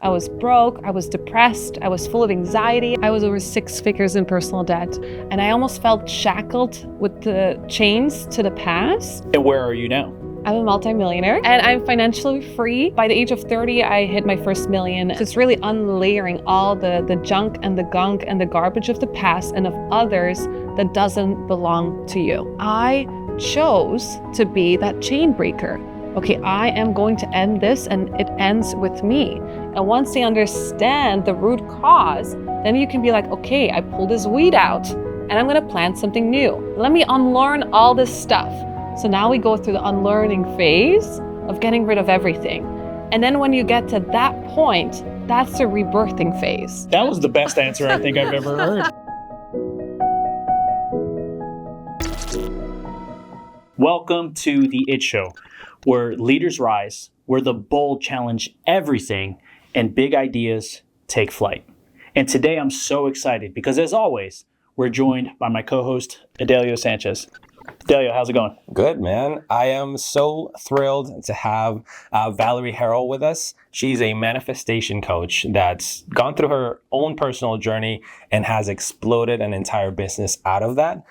I was broke, I was depressed, I was full of anxiety. I was over 6 figures in personal debt, and I almost felt shackled with the chains to the past. And where are you now? I'm a multi-millionaire and I'm financially free. By the age of 30, I hit my first million. It's really unlayering all the junk and the gunk and the garbage of the past and of others that doesn't belong to you. I chose to be that chain breaker. Okay, I am going to end this and it ends with me. And once they understand the root cause, then you can be like, okay, I pulled this weed out and I'm gonna plant something new. Let me unlearn all this stuff. So now we go through the unlearning phase of getting rid of everything. And then when you get to that point, that's the rebirthing phase. That was the best answer I think I've ever heard. Welcome to The It Show, where leaders rise, where the bold challenge everything, and big ideas take flight. And today I'm so excited because, as always, we're joined by my co-host, Adelio Sanchez. Adelio, how's it going? Good, man. I am so thrilled to have Valerie Herrel with us. She's a manifestation coach that's gone through her own personal journey and has exploded an entire business out of that.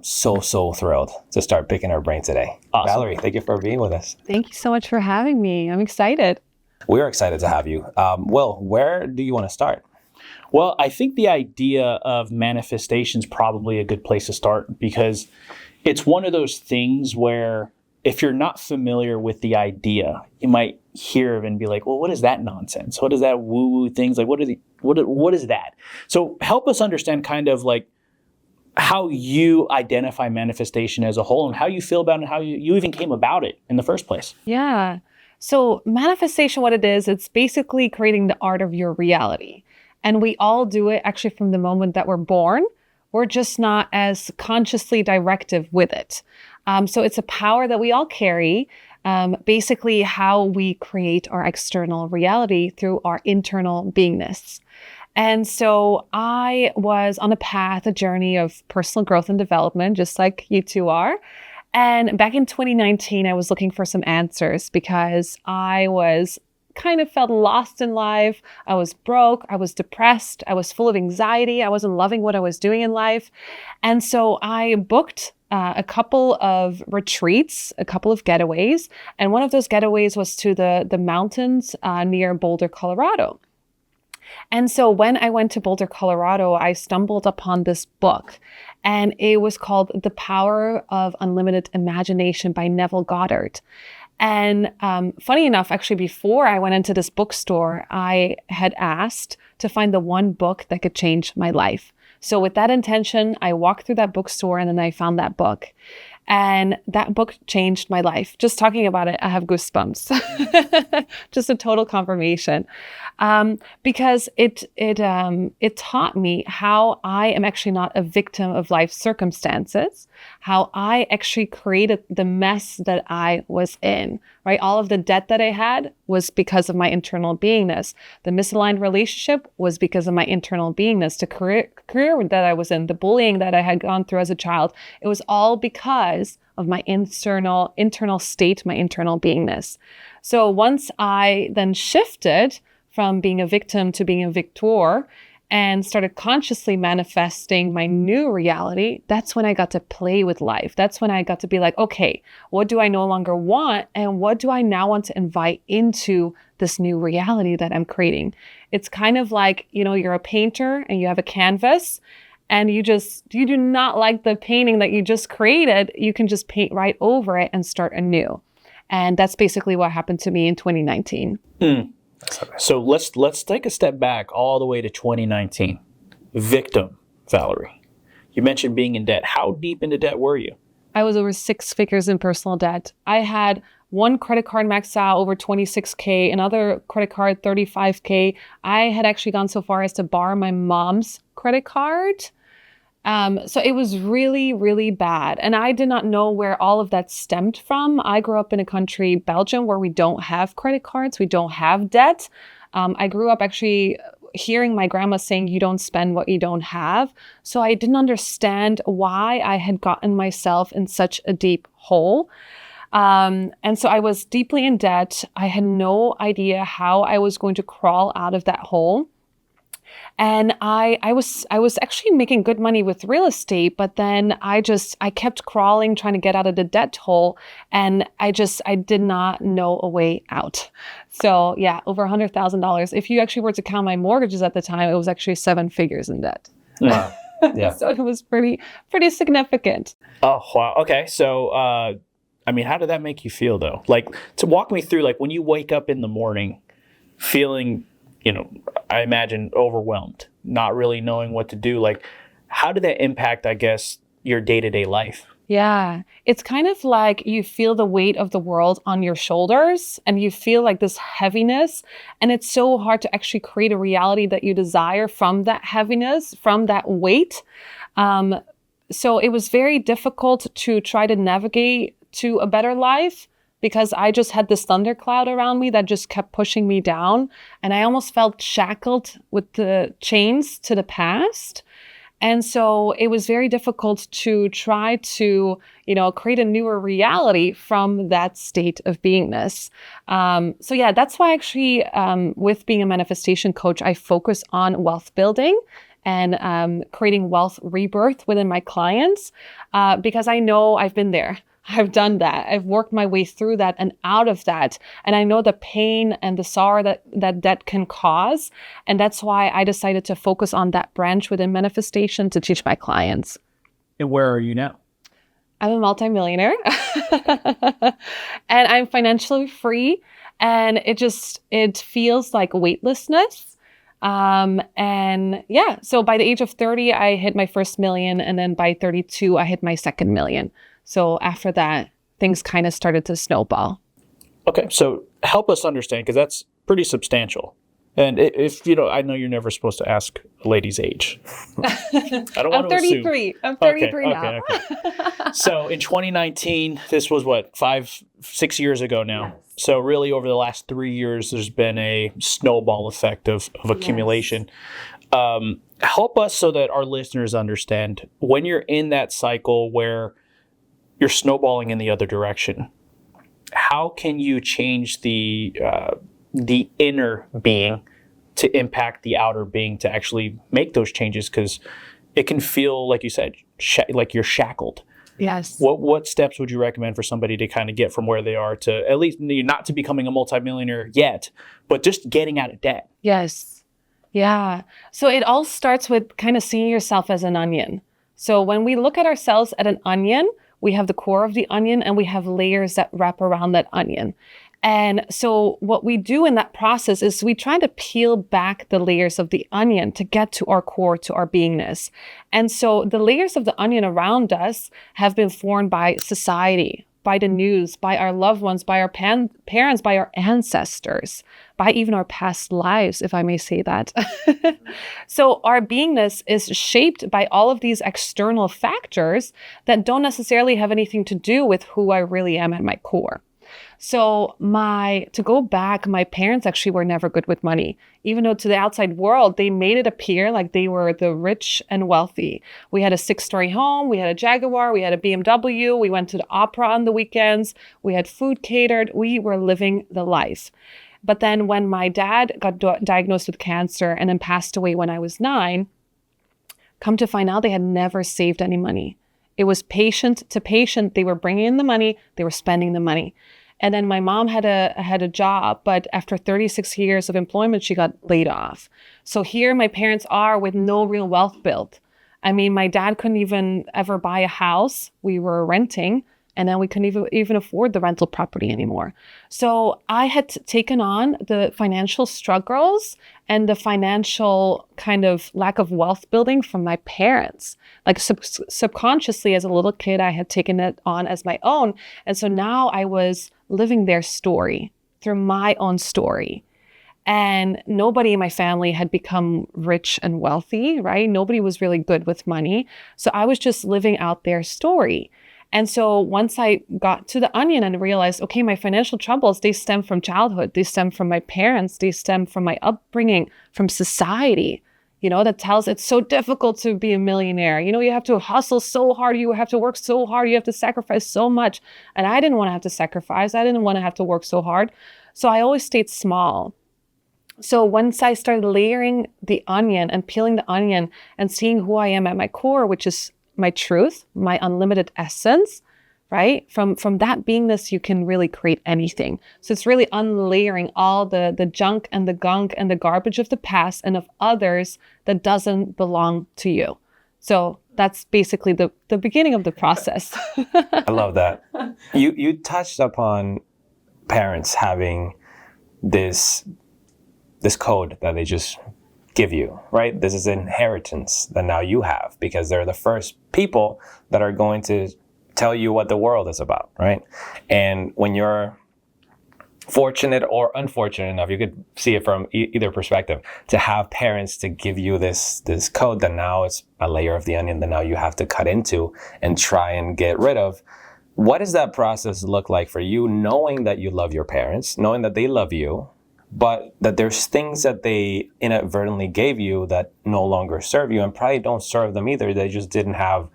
So thrilled to start picking her brain today. Awesome. Valerie, thank you for being with us. Thank you so much for having me. I'm excited. We're excited to have you. Will, where do you want to start? Well, I think the idea of manifestation is probably a good place to start because it's one of those things where if you're not familiar with the idea, you might hear of it and be like, well, what is that nonsense? What is that woo-woo things? Like, what is that? So help us understand kind of like how you identify manifestation as a whole and how you feel about it and how you even came about it in the first place. Yeah. So manifestation, what it is, it's basically creating the art of your reality. And we all do it actually from the moment that we're born. We're just not as consciously directive with it. So it's a power that we all carry, basically how we create our external reality through our internal beingness. And so I was on a journey of personal growth and development, just like you two are. And back in 2019, I was looking for some answers because I was kind of felt lost in life. I was broke. I was depressed. I was full of anxiety. I wasn't loving what I was doing in life. And so I booked a couple of retreats, a couple of getaways. And one of those getaways was to the mountains near Boulder, Colorado. And so when I went to Boulder, Colorado, I stumbled upon this book. And it was called The Power of Unlimited Imagination by Neville Goddard. And funny enough, actually, before I went into this bookstore, I had asked to find the one book that could change my life. So with that intention, I walked through that bookstore and then I found that book. And that book changed my life. Just talking about it, I have goosebumps. Just a total confirmation. Because it taught me how I am actually not a victim of life circumstances, how I actually created the mess that I was in, right? All of the debt that I had was because of my internal beingness. The misaligned relationship was because of my internal beingness. The career that I was in, the bullying that I had gone through as a child, it was all because of my internal state, my internal beingness. So once I then shifted from being a victim to being a victor and started consciously manifesting my new reality, that's when I got to play with life. That's when I got to be like, okay, what do I no longer want? And what do I now want to invite into this new reality that I'm creating? It's kind of like, you're a painter and you have a canvas and you do not like the painting that you just created. You can just paint right over it and start anew. And that's basically what happened to me in 2019. So let's take a step back all the way to 2019. Victim, Valerie. You mentioned being in debt. How deep into debt were you? I was over 6 figures in personal debt. I had one credit card maxed out over $26K, another credit card $35K. I had actually gone so far as to borrow my mom's credit card. So it was really, really bad. And I did not know where all of that stemmed from. I grew up in a country, Belgium, where we don't have credit cards. We don't have debt. I grew up actually hearing my grandma saying, you don't spend what you don't have. So I didn't understand why I had gotten myself in such a deep hole. And so I was deeply in debt. I had no idea how I was going to crawl out of that hole. And I was actually making good money with real estate, but then I kept crawling, trying to get out of the debt hole. And I did not know a way out. So yeah, over $100,000. If you actually were to count my mortgages at the time, it was actually 7 figures in debt. Wow. Yeah. So it was pretty significant. Oh, wow. Okay. So, I mean, how did that make you feel though? Like, to walk me through, like, when you wake up in the morning feeling, I imagine overwhelmed, not really knowing what to do. Like, how did that impact, I guess, your day-to-day life? Yeah, it's kind of like you feel the weight of the world on your shoulders and you feel like this heaviness. And it's so hard to actually create a reality that you desire from that heaviness, from that weight. So it was very difficult to try to navigate to a better life, because I just had this thundercloud around me that just kept pushing me down. And I almost felt shackled with the chains to the past. And so it was very difficult to try to, create a newer reality from that state of beingness. So yeah, that's why actually with being a manifestation coach, I focus on wealth building and creating wealth rebirth within my clients, because I know I've been there. I've done that. I've worked my way through that and out of that. And I know the pain and the sorrow that can cause. And that's why I decided to focus on that branch within manifestation to teach my clients. And where are you now? I'm a multi-millionaire and I'm financially free. And it feels like weightlessness. And yeah, so by the age of 30, I hit my first million. And then by 32, I hit my second million. So after that, things kind of started to snowball. Okay, so help us understand, because that's pretty substantial. And if I know you're never supposed to ask a lady's age. I don't want to 33. assume. I'm 33 now. Okay. So in 2019, this was what, 5-6 years ago now. Yes. So really over the last 3 years, there's been a snowball effect of accumulation. Yes. Help us so that our listeners understand, when you're in that cycle where you're snowballing in the other direction, how can you change the inner being to impact the outer being to actually make those changes? Because it can feel, like you said, like you're shackled. Yes. What steps would you recommend for somebody to kind of get from where they are to, at least not to becoming a multimillionaire yet, but just getting out of debt? Yes. Yeah. So it all starts with kind of seeing yourself as an onion. So when we look at ourselves at an onion, we have the core of the onion and we have layers that wrap around that onion. And so what we do in that process is we try to peel back the layers of the onion to get to our core, to our beingness. And so the layers of the onion around us have been formed by society, by the news, by our loved ones, by our parents, by our ancestors, by even our past lives, if I may say that. So our beingness is shaped by all of these external factors that don't necessarily have anything to do with who I really am at my core. So to go back, my parents actually were never good with money, even though to the outside world, they made it appear like they were the rich and wealthy. We had a 6-story home, we had a Jaguar, we had a BMW, we went to the opera on the weekends, we had food catered, we were living the life. But then when my dad got diagnosed with cancer and then passed away when I was 9, come to find out they had never saved any money. It was patient to patient. They were bringing in the money, they were spending the money. And then my mom had a job, but after 36 years of employment, she got laid off. So here my parents are with no real wealth built. I mean, my dad couldn't even ever buy a house. We were renting, and then we couldn't even afford the rental property anymore. So I had taken on the financial struggles and the financial kind of lack of wealth building from my parents. Like subconsciously as a little kid, I had taken it on as my own. And so now I was living their story through my own story. And nobody in my family had become rich and wealthy, right? Nobody was really good with money. So I was just living out their story. And so once I got to the onion and realized, okay, my financial troubles, they stem from childhood. They stem from my parents. They stem from my upbringing, from society. that tells it's so difficult to be a millionaire. You have to hustle so hard. You have to work so hard. You have to sacrifice so much. And I didn't want to have to sacrifice. I didn't want to have to work so hard. So I always stayed small. So once I started layering the onion and peeling the onion and seeing who I am at my core, which is my truth, my unlimited essence, right? From that beingness, you can really create anything. So it's really unlayering all the junk and the gunk and the garbage of the past and of others that doesn't belong to you. So that's basically the beginning of the process. I love that. You touched upon parents having this code that they just give you, right? This is inheritance that now you have because they're the first people that are going to tell you what the world is about, right? And when you're fortunate or unfortunate enough, you could see it from either perspective, to have parents to give you this code that now it's a layer of the onion that now you have to cut into and try and get rid of. What does that process look like for you, knowing that you love your parents, knowing that they love you, but that there's things that they inadvertently gave you that no longer serve you and probably don't serve them either? They just didn't have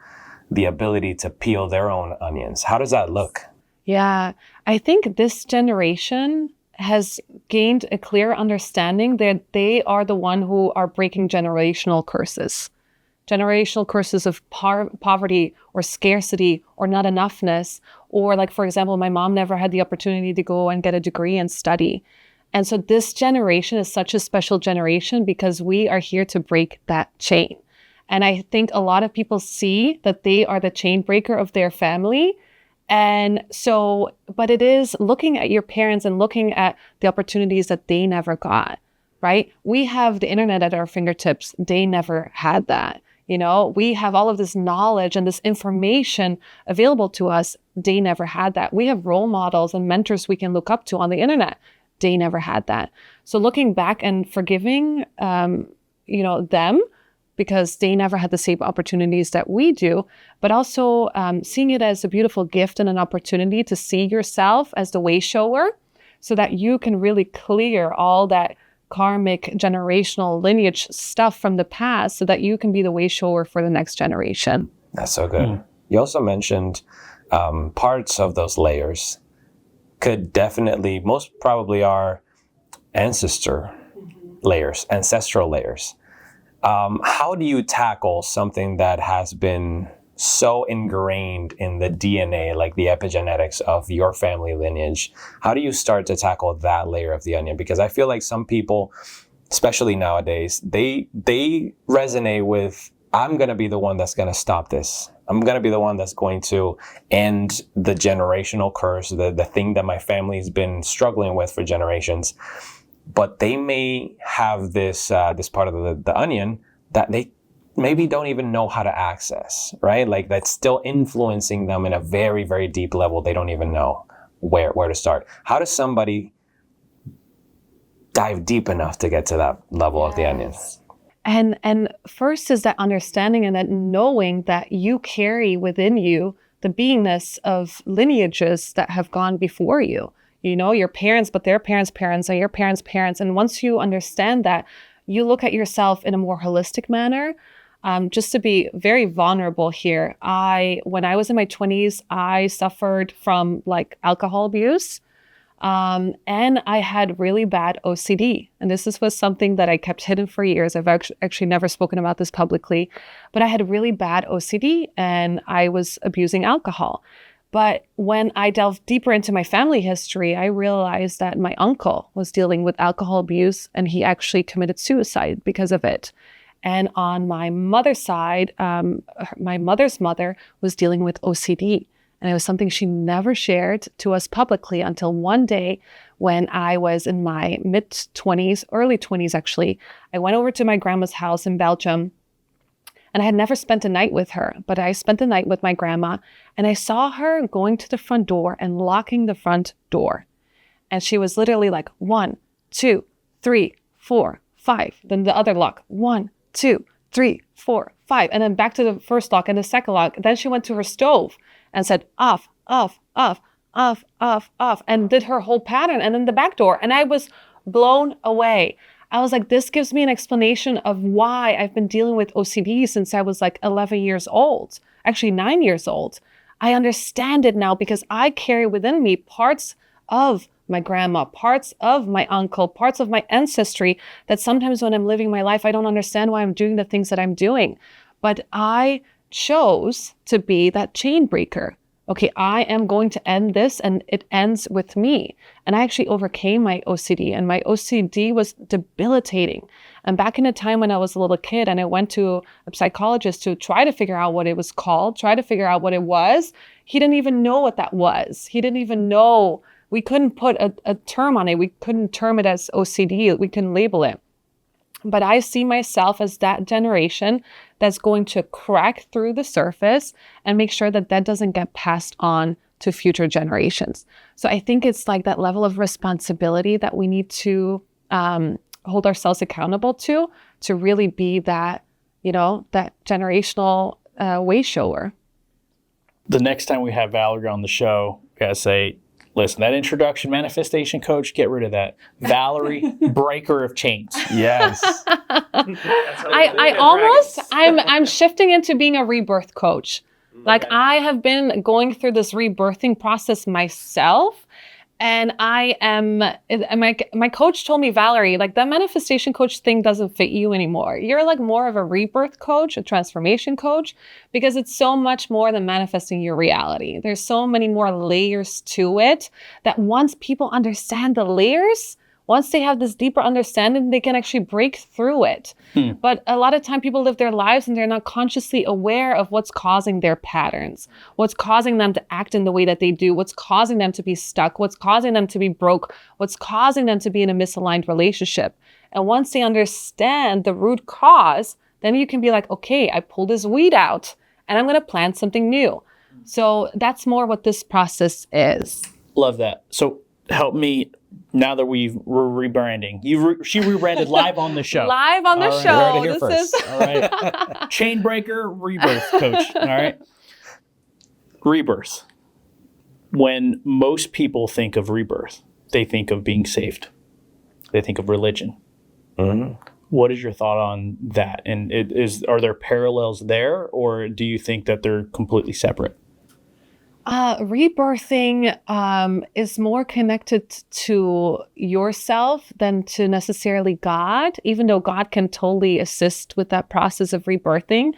the ability to peel their own onions. How does that look? Yeah, I think this generation has gained a clear understanding that they are the one who are breaking generational curses of poverty or scarcity or not enoughness. Or like, for example, my mom never had the opportunity to go and get a degree and study. And so this generation is such a special generation because we are here to break that chain. And I think a lot of people see that they are the chain breaker of their family. And so, but it is looking at your parents and looking at the opportunities that they never got, right? We have the internet at our fingertips. They never had that. We have all of this knowledge and this information available to us. They never had that. We have role models and mentors we can look up to on the internet. They never had that. So looking back and forgiving, them, because they never had the same opportunities that we do, but also seeing it as a beautiful gift and an opportunity to see yourself as the way shower so that you can really clear all that karmic generational lineage stuff from the past so that you can be the way shower for the next generation. That's so good. You also mentioned parts of those layers could definitely, most probably are ancestral layers. How do you tackle something that has been so ingrained in the DNA, like the epigenetics of your family lineage? How do you start to tackle that layer of the onion? Because I feel like some people, especially nowadays, they resonate with, I'm going to be the one that's going to stop this. I'm going to be the one that's going to end the generational curse, the thing that my family's been struggling with for generations. But they may have this part of the onion that they maybe don't even know how to access, right? Like that's still influencing them in a very, very deep level. They don't even know where to start. How does somebody dive deep enough to get to that level of the onion? And first is that understanding and that knowing that you carry within you the beingness of lineages that have gone before you. Your parents, but their parents' parents are your parents' parents. And once you understand that, you look at yourself in a more holistic manner. Just to be very vulnerable here, when I was in my 20s, I suffered from alcohol abuse. And I had really bad OCD. And this was something that I kept hidden for years. I've actually never spoken about this publicly, but I had really bad OCD and I was abusing alcohol. But when I delved deeper into my family history, I realized that my uncle was dealing with alcohol abuse and he actually committed suicide because of it. And on my mother's side, my mother's mother was dealing with OCD. And it was something she never shared to us publicly until one day when I was in my mid-20s, early 20s actually. I went over to my grandma's house in Belgium. And I had never spent a night with her, but I spent the night with my grandma and I saw her going to the front door and locking the front door. And she was literally like 1, 2, 3, 4, 5. Then the other lock, 1, 2, 3, 4, 5. And then back to the first lock and the second lock. Then she went to her stove and said, off, off, off, off, off, off, and did her whole pattern and then the back door. And I was blown away. I was like, this gives me an explanation of why I've been dealing with OCD since I was like 11 years old, actually 9 years old. I understand it now because I carry within me parts of my grandma, parts of my uncle, parts of my ancestry that sometimes when I'm living my life, I don't understand why I'm doing the things that I'm doing. But I chose to be that chain breaker. Okay, I am going to end this and it ends with me. And I actually overcame my OCD, and my OCD was debilitating. And back in a time when I was a little kid and I went to a psychologist to try to figure out what it was called, try to figure out what it was, he didn't even know what that was. He didn't even know. We couldn't put a term on it. We couldn't term it as OCD. We couldn't label it. But I see myself as that generation that's going to crack through the surface and make sure that that doesn't get passed on to future generations. So I think it's like that level of responsibility that we need to hold ourselves accountable to really be that, that generational way shower. The next time we have Valerie on the show, we gotta say, listen, that introduction, manifestation coach, get rid of that. Valerie, breaker of chains. Yes. I'm shifting into being a rebirth coach. Like I have been going through this rebirthing process myself. And my coach told me, Valerie, like that manifestation coach thing doesn't fit you anymore. You're like more of a rebirth coach, a transformation coach, because it's so much more than manifesting your reality. There's so many more layers to it that once people understand the layers, once they have this deeper understanding, they can actually break through it. But a lot of time people live their lives and they're not consciously aware of what's causing their patterns, what's causing them to act in the way that they do, what's causing them to be stuck, what's causing them to be broke, what's causing them to be in a misaligned relationship. And once they understand the root cause, then you can be like, okay, I pulled this weed out and I'm going to plant something new. So that's more what this process is. Love that. So help me. Now that we're rebranding, she rebranded live on the show. Live on the show. This is all right. Chain breaker, rebirth coach. All right. Rebirth. When most people think of rebirth, they think of being saved. They think of religion. Mm-hmm. What is your thought on that? And are there parallels there, or do you think that they're completely separate? Rebirthing is more connected to yourself than to necessarily God, even though God can totally assist with that process of rebirthing.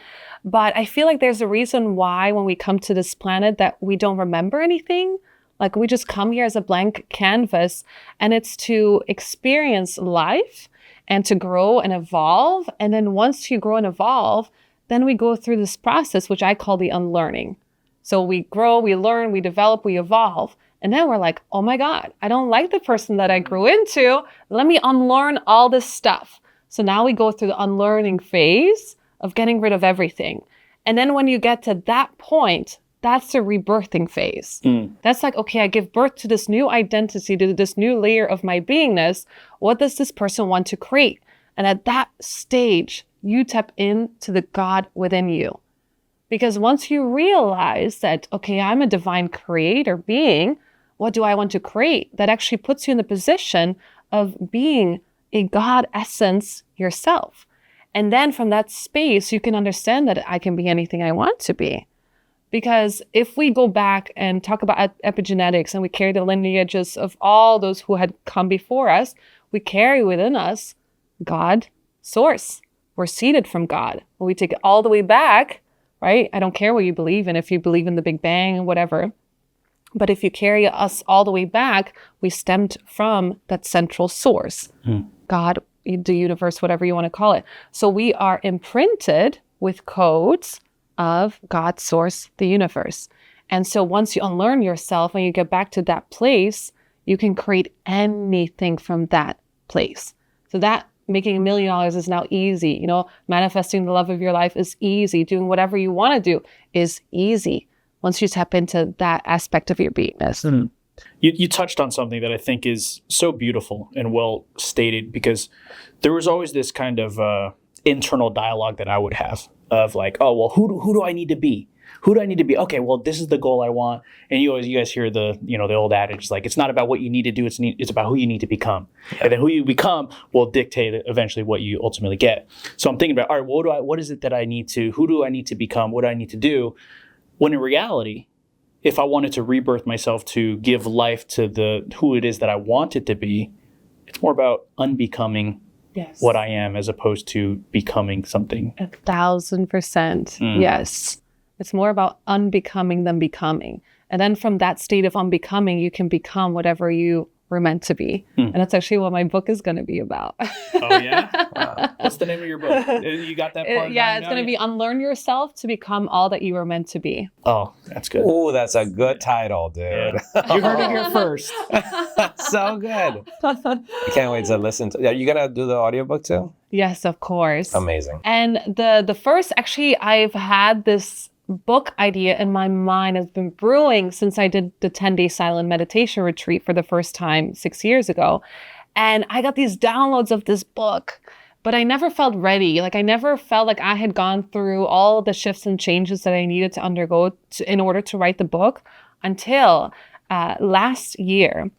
But I feel like there's a reason why when we come to this planet that we don't remember anything. Like we just come here as a blank canvas, and it's to experience life and to grow and evolve. And then once you grow and evolve, then we go through this process, which I call the unlearning. So we grow, we learn, we develop, we evolve. And then we're like, oh my God, I don't like the person that I grew into. Let me unlearn all this stuff. So now we go through the unlearning phase of getting rid of everything. And then when you get to that point, that's the rebirthing phase. That's like, okay, I give birth to this new identity, to this new layer of my beingness. What does this person want to create? And at that stage, you tap into the God within you. Because once you realize that, okay, I'm a divine creator being, what do I want to create? That actually puts you in the position of being a God essence yourself. And then from that space, you can understand that I can be anything I want to be. Because if we go back and talk about epigenetics and we carry the lineages of all those who had come before us, we carry within us God, source. We're seeded from God. When we take it all the way back, right? I don't care what you believe in, if you believe in the Big Bang and whatever. But if you carry us all the way back, we stemmed from that central source, God, the universe, whatever you want to call it. So we are imprinted with codes of God, source, the universe. And so once you unlearn yourself and you get back to that place, you can create anything from that place. So that making $1 million is now easy. Manifesting the love of your life is easy. Doing whatever you want to do is easy once you tap into that aspect of your beingness. Mm-hmm. You touched on something that I think is so beautiful and well stated, because there was always this kind of internal dialogue that I would have of like, oh, well, who do I need to be? Who do I need to be? Okay, well, this is the goal I want. And you guys hear the old adage, like, it's not about what you need to do, it's about who you need to become. Yeah. And then who you become will dictate eventually what you ultimately get. So I'm thinking about, all right, what is it that I need to, who do I need to become? What do I need to do? When in reality, if I wanted to rebirth myself to give life to who it is that I want it to be, it's more about unbecoming what I am as opposed to becoming something. 1,000%. Yes. It's more about unbecoming than becoming. And then from that state of unbecoming, you can become whatever you were meant to be. And that's actually what my book is going to be about. Oh, yeah? Wow. What's the name of your book? You got that part? Yeah, it's going to be Unlearn Yourself to Become All That You Were Meant to Be. Oh, that's good. Oh, that's a good title, dude. Yeah. You heard it here first. So good. I can't wait to listen to. Are you going to do the audiobook too? Yes, of course. Amazing. And the first, actually, I've had this book idea in my mind has been brewing since I did the 10-day silent meditation retreat for the first time 6 years ago. And I got these downloads of this book, but I never felt ready. Like I never felt like I had gone through all the shifts and changes that I needed to undergo in order to write the book until last year.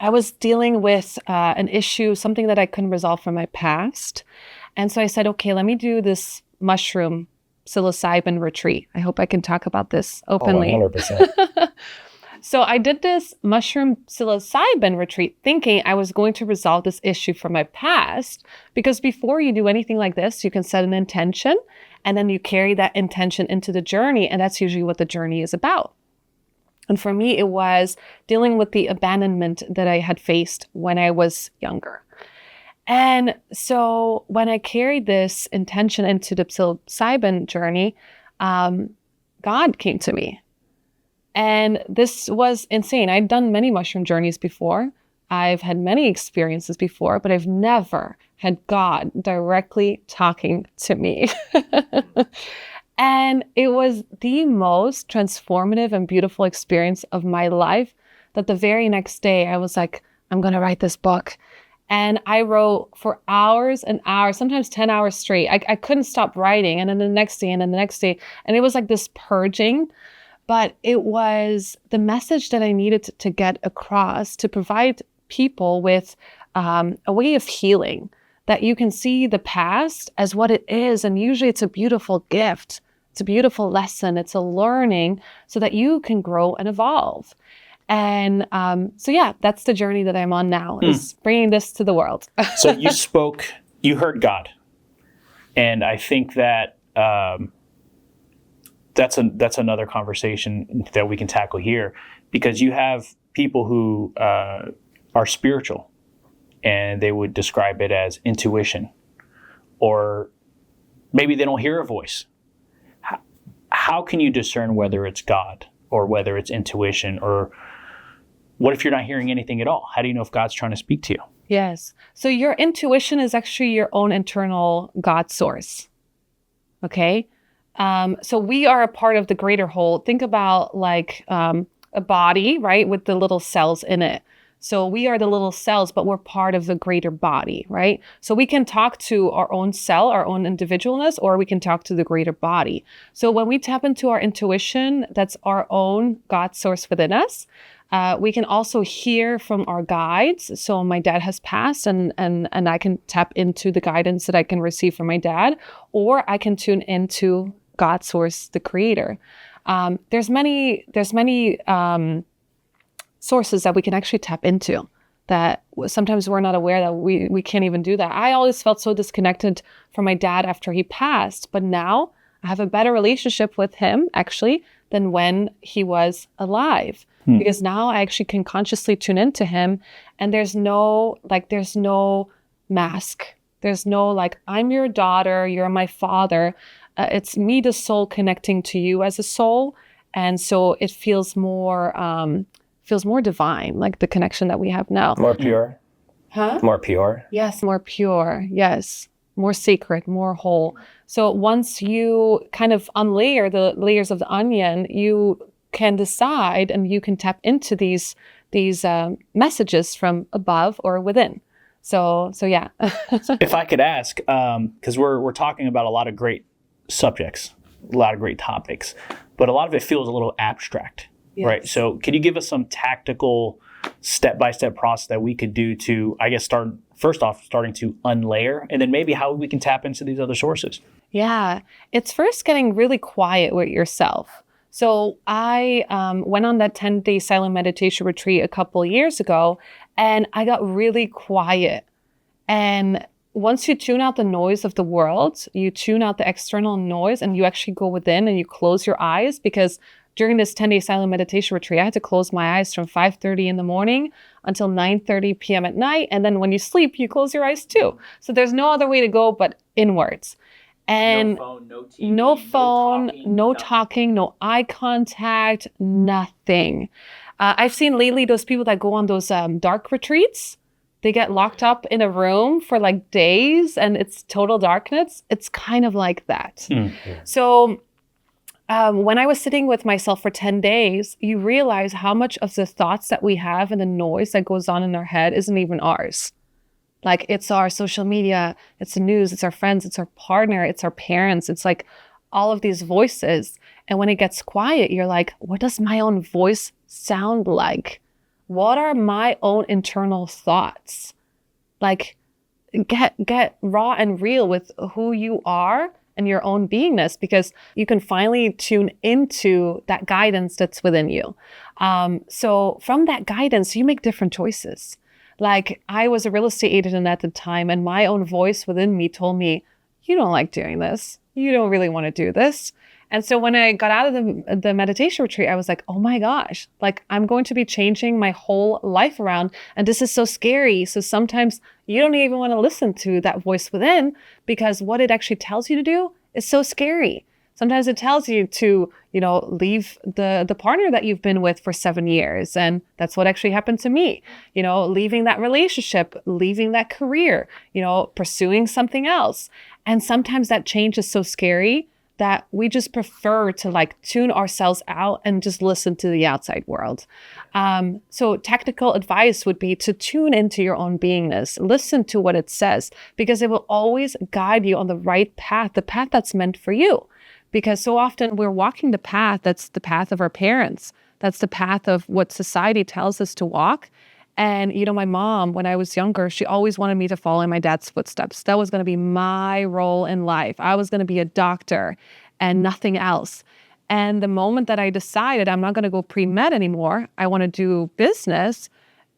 I was dealing with an issue, something that I couldn't resolve from my past. And so I said, okay, let me do this mushroom psilocybin retreat. I hope I can talk about this openly. 100%. So I did this mushroom psilocybin retreat thinking I was going to resolve this issue from my past, because before you do anything like this, you can set an intention and then you carry that intention into the journey. And that's usually what the journey is about. And for me, it was dealing with the abandonment that I had faced when I was younger. And so when I carried this intention into the psilocybin journey, God came to me. And this was insane. I'd done many mushroom journeys before. I've had many experiences before, but I've never had God directly talking to me. And it was the most transformative and beautiful experience of my life that the very next day I was like, I'm going to write this book. And I wrote for hours and hours, sometimes 10 hours straight. I couldn't stop writing. And then the next day and then the next day. And it was like this purging. But it was the message that I needed to get across to provide people with a way of healing, that you can see the past as what it is. And usually it's a beautiful gift. It's a beautiful lesson. It's a learning so that you can grow and evolve. And so, yeah, that's the journey that I'm on now, is bringing this to the world. So you heard God. And I think that that's another conversation that we can tackle here, because you have people who are spiritual and they would describe it as intuition, or maybe they don't hear a voice. How can you discern whether it's God or whether it's intuition, or what if you're not hearing anything at all? How do you know if God's trying to speak to you? Yes. So your intuition is actually your own internal God source. Okay. So we are a part of the greater whole. Think about like a body, right, with the little cells in it. So we are the little cells, but we're part of the greater body, right? So we can talk to our own cell, our own individualness, or we can talk to the greater body. So when we tap into our intuition, that's our own God source within us. We can also hear from our guides. So my dad has passed and I can tap into the guidance that I can receive from my dad, or I can tune into God source, the creator. There's many sources that we can actually tap into that sometimes we're not aware that we can't even do that. I always felt so disconnected from my dad after he passed, but now I have a better relationship with him actually than when he was alive. Because now I actually can consciously tune into him, and there's no mask. There's no like, I'm your daughter, you're my father. It's me, the soul, connecting to you as a soul. And so it feels more divine, like the connection that we have now. More pure? Huh? More pure? Yes, more pure. Yes. More sacred, more whole. So once you kind of unlayer the layers of the onion, you can decide and you can tap into these messages from above or within. So yeah. If I could ask, because we're talking about a lot of great subjects, a lot of great topics, but a lot of it feels a little abstract, right? So can you give us some tactical step-by-step process that we could do to, I guess, starting to unlayer, and then maybe how we can tap into these other sources? Yeah, it's first getting really quiet with yourself. So I went on that 10-day silent meditation retreat a couple years ago, and I got really quiet. And once you tune out the noise of the world, you tune out the external noise, and you actually go within and you close your eyes, because during this 10-day silent meditation retreat, I had to close my eyes from 5:30 in the morning until 9:30 p.m. at night. And then when you sleep, you close your eyes too. So there's no other way to go but inwards. And no phone, no talking, no eye contact, nothing. I've seen lately those people that go on those dark retreats. They get locked up in a room for like days and it's total darkness. It's kind of like that. So when I was sitting with myself for 10 days, you realize how much of the thoughts that we have and the noise that goes on in our head isn't even ours. Like, it's our social media, it's the news, it's our friends, it's our partner, it's our parents. It's like all of these voices. And when it gets quiet, you're like, what does my own voice sound like? What are my own internal thoughts? Like, get raw and real with who you are and your own beingness, because you can finally tune into that guidance that's within you. So from that guidance, you make different choices. Like, I was a real estate agent at the time, and my own voice within me told me, you don't like doing this. You don't really want to do this. And so when I got out of the meditation retreat, I was like, oh my gosh, like, I'm going to be changing my whole life around. And this is so scary. So sometimes you don't even want to listen to that voice within, because what it actually tells you to do is so scary. Sometimes it tells you to, leave the partner that you've been with for 7 years. And that's what actually happened to me. Leaving that relationship, leaving that career, pursuing something else. And sometimes that change is so scary that we just prefer to like tune ourselves out and just listen to the outside world. So technical advice would be to tune into your own beingness, listen to what it says, because it will always guide you on the right path, the path that's meant for you. Because so often we're walking the path that's the path of our parents. That's the path of what society tells us to walk. And, my mom, when I was younger, she always wanted me to follow in my dad's footsteps. That was going to be my role in life. I was going to be a doctor and nothing else. And the moment that I decided I'm not going to go pre-med anymore, I want to do business,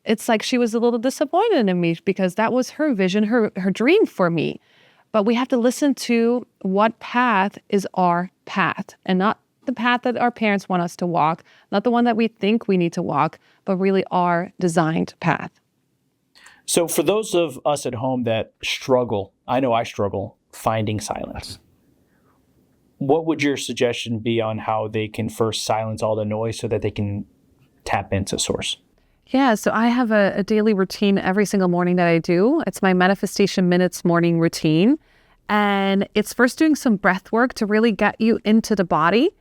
it's like she was a little disappointed in me, because that was her vision, her dream for me. But we have to listen to what path is our path, and not the path that our parents want us to walk, not the one that we think we need to walk, but really our designed path. So for those of us at home that struggle, I know I struggle finding silence, what would your suggestion be on how they can first silence all the noise so that they can tap into source? Yeah, so I have a daily routine every single morning that I do. It's my Manifestation Minutes morning routine. And it's first doing some breath work to really get you into the body.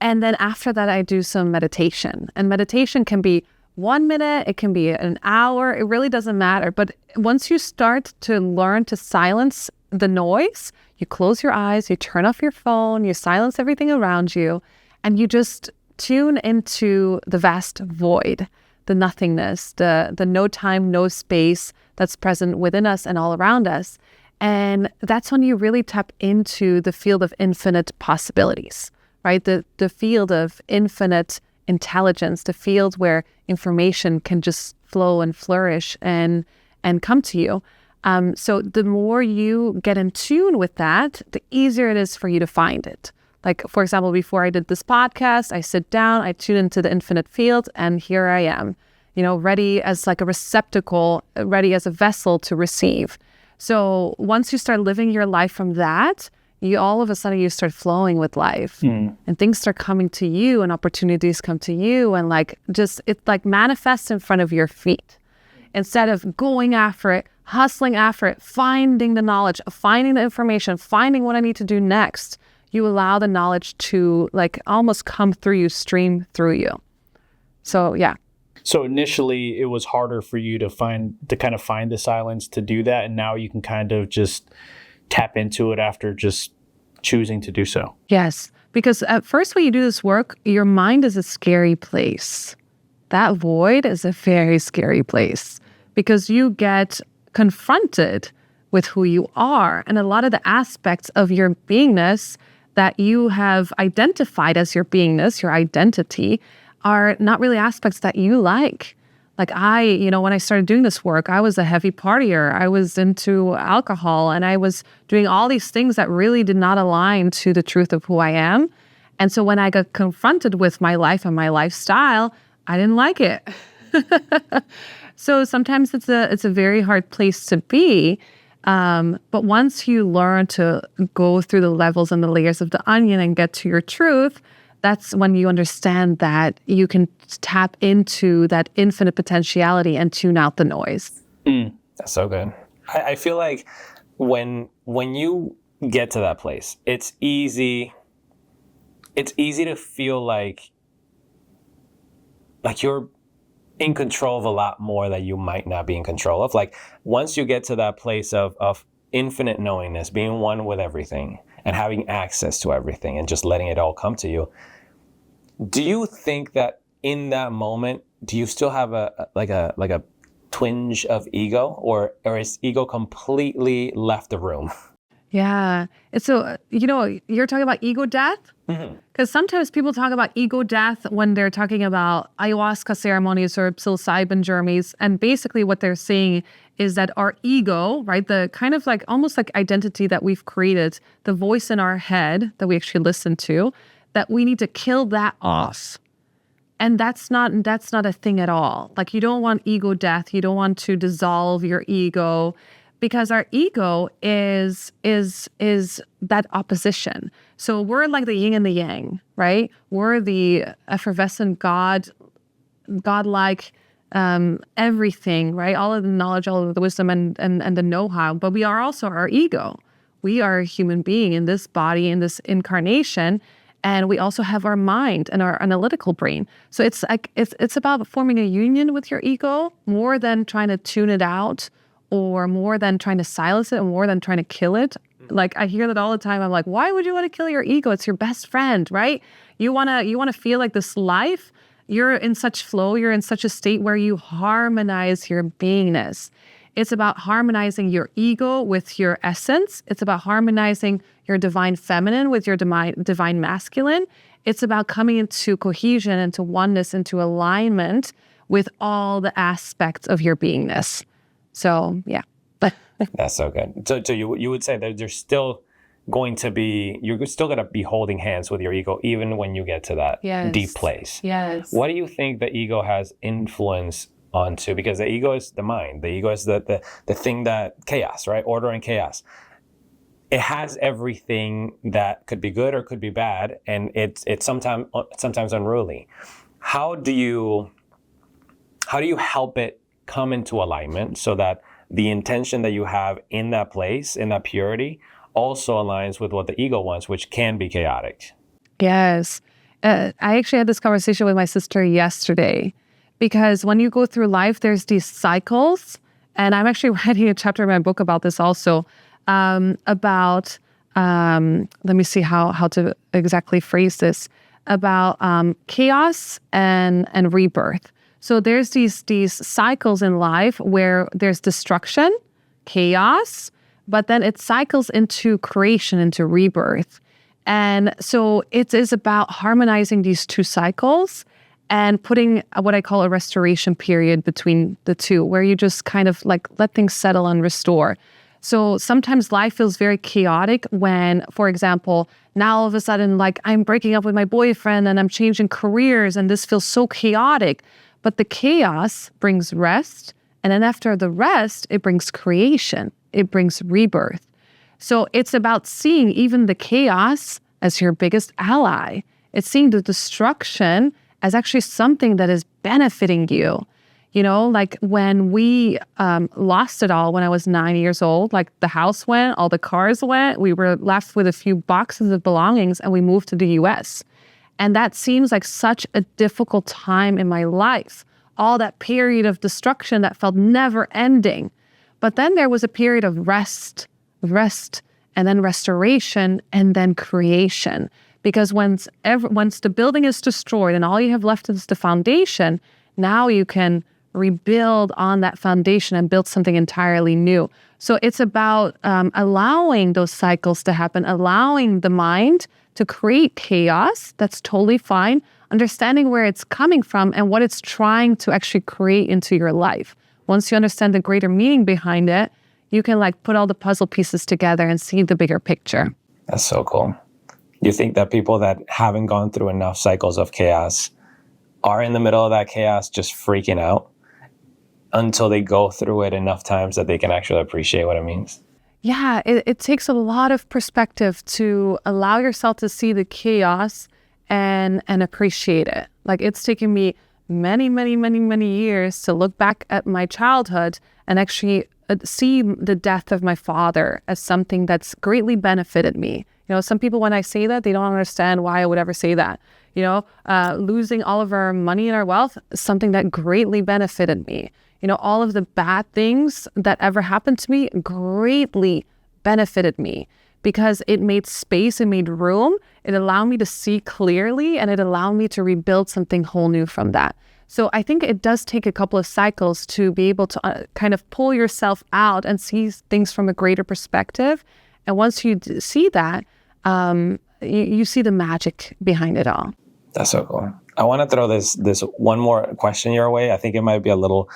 And then after that, I do some meditation. And meditation can be 1 minute, it can be an hour, it really doesn't matter. But once you start to learn to silence the noise, you close your eyes, you turn off your phone, you silence everything around you, and you just tune into the vast void, the nothingness, the no time, no space that's present within us and all around us. And that's when you really tap into the field of infinite possibilities, right? The field of infinite intelligence, the field where information can just flow and flourish and come to you. So the more you get in tune with that, the easier it is for you to find it. Like, for example, before I did this podcast, I sit down, I tune into the infinite field, and here I am, ready as like a receptacle, ready as a vessel to receive. So once you start living your life from that, you all of a sudden you start flowing with life, and things start coming to you, and opportunities come to you, and it manifests in front of your feet. Instead of going after it, hustling after it, finding the knowledge, finding the information, finding what I need to do next, you allow the knowledge to almost come through you, stream through you. So yeah. So initially it was harder for you to find the silence to do that, and now you can kind of just tap into it after just choosing to do so. Yes. Because at first when you do this work, your mind is a scary place. That void is a very scary place because you get confronted with who you are. And a lot of the aspects of your beingness that you have identified as your beingness, your identity, are not really aspects that you like. Like when I started doing this work, I was a heavy partier. I was into alcohol and I was doing all these things that really did not align to the truth of who I am. And so when I got confronted with my life and my lifestyle, I didn't like it. So sometimes it's a very hard place to be. But once you learn to go through the levels and the layers of the onion and get to your truth, that's when you understand that you can tap into that infinite potentiality and tune out the noise. That's so good. I feel like when you get to that place, it's easy to feel like you're in control of a lot more that you might not be in control of. Like once you get to that place of infinite knowingness, being one with everything and having access to everything and just letting it all come to you, do you think that in that moment, do you still have a twinge of ego, or is ego completely left the room? Yeah. It's so, you're talking about ego death? Because sometimes people talk about ego death when they're talking about ayahuasca ceremonies or psilocybin journeys. And basically what they're saying is that our ego, right, the kind of like almost like identity that we've created, the voice in our head that we actually listen to, that we need to kill that off. And that's not a thing at all. Like you don't want ego death. You don't want to dissolve your ego, because our ego is that opposition. So we're like the yin and the yang, right? We're the effervescent godlike everything, right? All of the knowledge, all of the wisdom and the know-how. But we are also our ego. We are a human being in this body, in this incarnation. And we also have our mind and our analytical brain. So it's like it's about forming a union with your ego more than trying to tune it out, or more than trying to silence it, or more than trying to kill it. Like I hear that all the time. I'm like, why would you want to kill your ego? It's your best friend, right? You wanna feel like this life. You're in such flow. You're in such a state where you harmonize your beingness. It's about harmonizing your ego with your essence. It's about harmonizing your divine feminine with your divine masculine. It's about coming into cohesion, into oneness, into alignment with all the aspects of your beingness. So, yeah. That's so good. So you would say that there's still going to be, you're still going to be holding hands with your ego even when you get to that deep place. Yes. What do you think the ego has influence onto? Because the ego is the mind. The ego is the thing that chaos, right? Order and chaos. It has everything that could be good or could be bad, and it's sometimes unruly. How do you help it come into alignment so that the intention that you have in that place, in that purity, also aligns with what the ego wants, which can be chaotic? Yes. I actually had this conversation with my sister yesterday, because when you go through life, there's these cycles. And I'm actually writing a chapter in my book about this also, about, let me see how to exactly phrase this, about chaos and rebirth. So there's these cycles in life where there's destruction, chaos, but then it cycles into creation, into rebirth. And so it is about harmonizing these two cycles and putting what I call a restoration period between the two, where you just kind of like let things settle and restore. So sometimes life feels very chaotic when, for example, now all of a sudden, like I'm breaking up with my boyfriend and I'm changing careers and this feels so chaotic. But the chaos brings rest. And then after the rest, it brings creation. It brings rebirth. So it's about seeing even the chaos as your biggest ally. It's seeing the destruction as actually something that is benefiting you. You know, like when we lost it all when I was 9 years old, like the house went, all the cars went, we were left with a few boxes of belongings and we moved to the US. And that seems like such a difficult time in my life. All that period of destruction that felt never ending. But then there was a period of rest, and then restoration, and then creation. Because once the building is destroyed and all you have left is the foundation, now you can rebuild on that foundation and build something entirely new. So it's about allowing those cycles to happen, allowing the mind to create chaos. That's totally fine. Understanding where it's coming from and what it's trying to actually create into your life. Once you understand the greater meaning behind it, you can like put all the puzzle pieces together and see the bigger picture. That's so cool. You think that people that haven't gone through enough cycles of chaos are in the middle of that chaos just freaking out until they go through it enough times that they can actually appreciate what it means? Yeah, it takes a lot of perspective to allow yourself to see the chaos and appreciate it. Like it's taken me many years to look back at my childhood and actually see the death of my father as something that's greatly benefited me. You know, some people, when I say that, they don't understand why I would ever say that. You know, losing all of our money and our wealth is something that greatly benefited me. You know, all of the bad things that ever happened to me greatly benefited me because it made space, it made room, it allowed me to see clearly, and it allowed me to rebuild something whole new from that. So I think it does take a couple of cycles to be able to kind of pull yourself out and see things from a greater perspective. And once you see that, you see the magic behind it all. That's so cool. I want to throw this one more question your way. I think it might be a little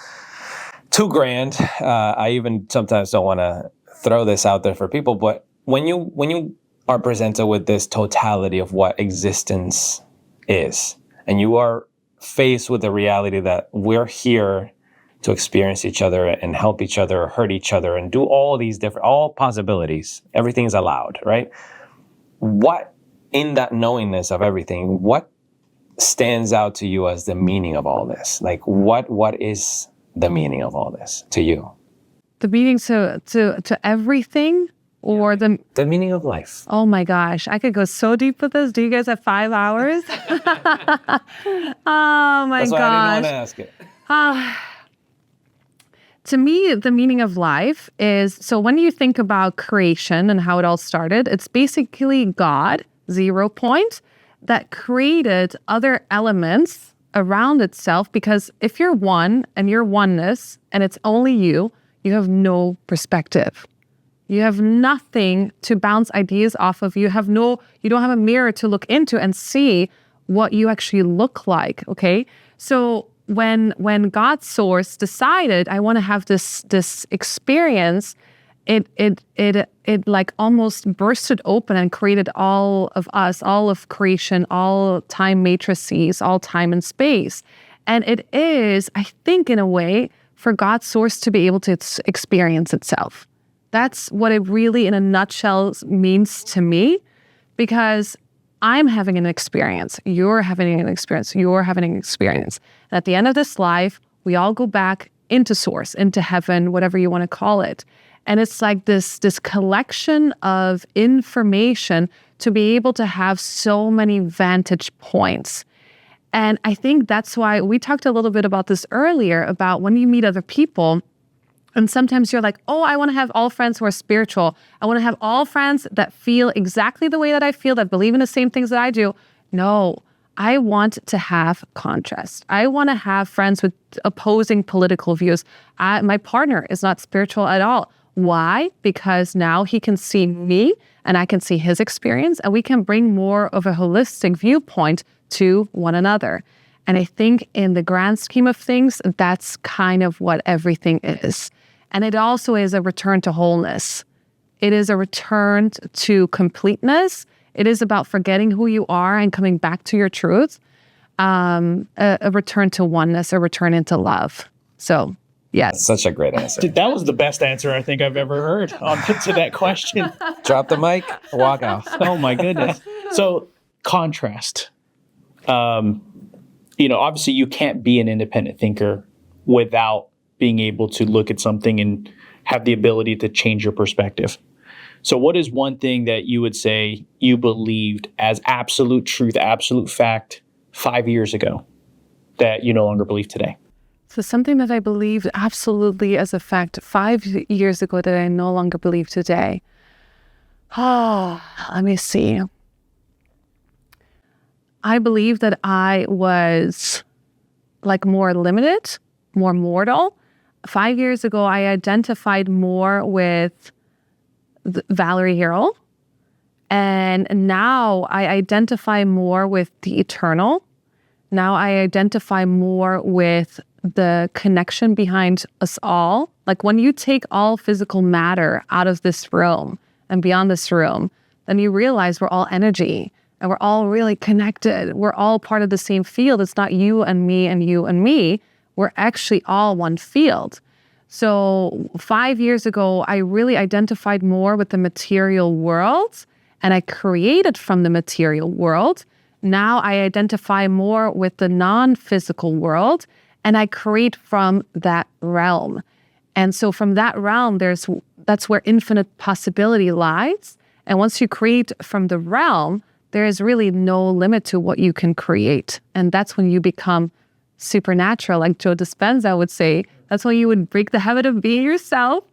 too grand. I even sometimes don't want to throw this out there for people, but when you are presented with this totality of what existence is, and you are faced with the reality that we're here to experience each other and help each other, hurt each other, and do all these all possibilities, everything is allowed, right? What, in that knowingness of everything, what stands out to you as the meaning of all this? Like, what is the meaning of all this to you? The meaning to everything, or the meaning of life. Oh my gosh, I could go so deep with this. Do you guys have 5 hours? Oh my That's why I didn't want to ask it. To me, the meaning of life is, so when you think about creation and how it all started, it's basically God, 0 point, that created other elements around itself, because if you're one and you're oneness and it's only you have no perspective. You have nothing to bounce ideas off of. You don't have a mirror to look into and see what you actually look like, okay? So when God's source decided, I want to have this experience, it like almost bursted open and created all of us, all of creation, all time matrices, all time and space. And it is, I think, in a way, for God's source to be able to experience itself. That's what it really, in a nutshell, means to me, because I'm having an experience, you're having an experience, you're having an experience. And at the end of this life, we all go back into source, into heaven, whatever you want to call it. And it's like this collection of information to be able to have so many vantage points. And I think that's why we talked a little bit about this earlier, about when you meet other people, and sometimes you're like, oh, I want to have all friends who are spiritual. I want to have all friends that feel exactly the way that I feel, that believe in the same things that I do. No, I want to have contrast. I want to have friends with opposing political views. My partner is not spiritual at all. Why? Because now he can see me and I can see his experience, and we can bring more of a holistic viewpoint to one another. And I think in the grand scheme of things, that's kind of what everything is. And it also is a return to wholeness. It is a return to completeness. It is about forgetting who you are and coming back to your truth. A return to oneness, a return into love. So, yes. That's such a great answer. Dude, that was the best answer I think I've ever heard to that question. Drop the mic, walk off. Oh my goodness. So, contrast. Obviously you can't be an independent thinker without being able to look at something and have the ability to change your perspective. So what is one thing that you would say you believed as absolute truth, absolute fact 5 years ago that you no longer believe today? So something that I believed absolutely as a fact 5 years ago that I no longer believe today. Let me see. I believe that I was like more limited, more mortal. 5 years ago, I identified more with Valerie Herrel. And now I identify more with the eternal. Now I identify more with the connection behind us all. Like when you take all physical matter out of this room and beyond this room, then you realize we're all energy and we're all really connected. We're all part of the same field. It's not you and me and you and me. We're actually all one field. So 5 years ago, I really identified more with the material world and I created from the material world. Now I identify more with the non-physical world and I create from that realm. And so from that realm, that's where infinite possibility lies. And once you create from the realm, there is really no limit to what you can create. And that's when you become supernatural, like Joe Dispenza would say. That's when you would break the habit of being yourself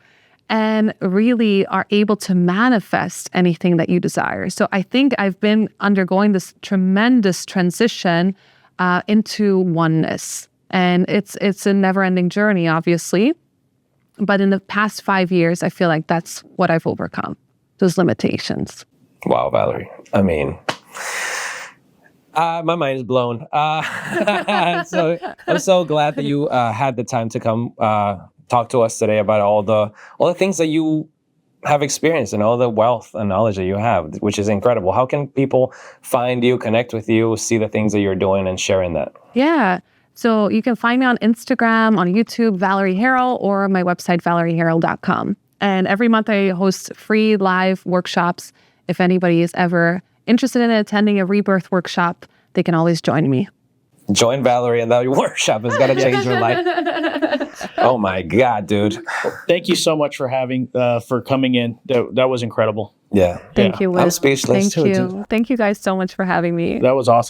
and really are able to manifest anything that you desire. So I think I've been undergoing this tremendous transition into oneness. And it's a never-ending journey, obviously. But in the past 5 years, I feel like that's what I've overcome, those limitations. Wow, Valerie. I mean, my mind is blown. So I'm so glad that you had the time to come talk to us today about all the things that you have experienced and all the wealth and knowledge that you have, which is incredible. How can people find you, connect with you, see the things that you're doing and sharing that? Yeah. So you can find me on Instagram, on YouTube, Valerie Herrel, or my website, valerieherrel.com. And every month I host free live workshops. If anybody is ever interested in attending a Rebirth workshop, they can always join me. Join Valerie in that workshop. It's got to change your life. Oh my God, dude. Thank you so much for coming in. That was incredible. Yeah. Thank you, Liz. I'm speechless Thank too, you. dude. Thank you guys so much for having me. That was awesome.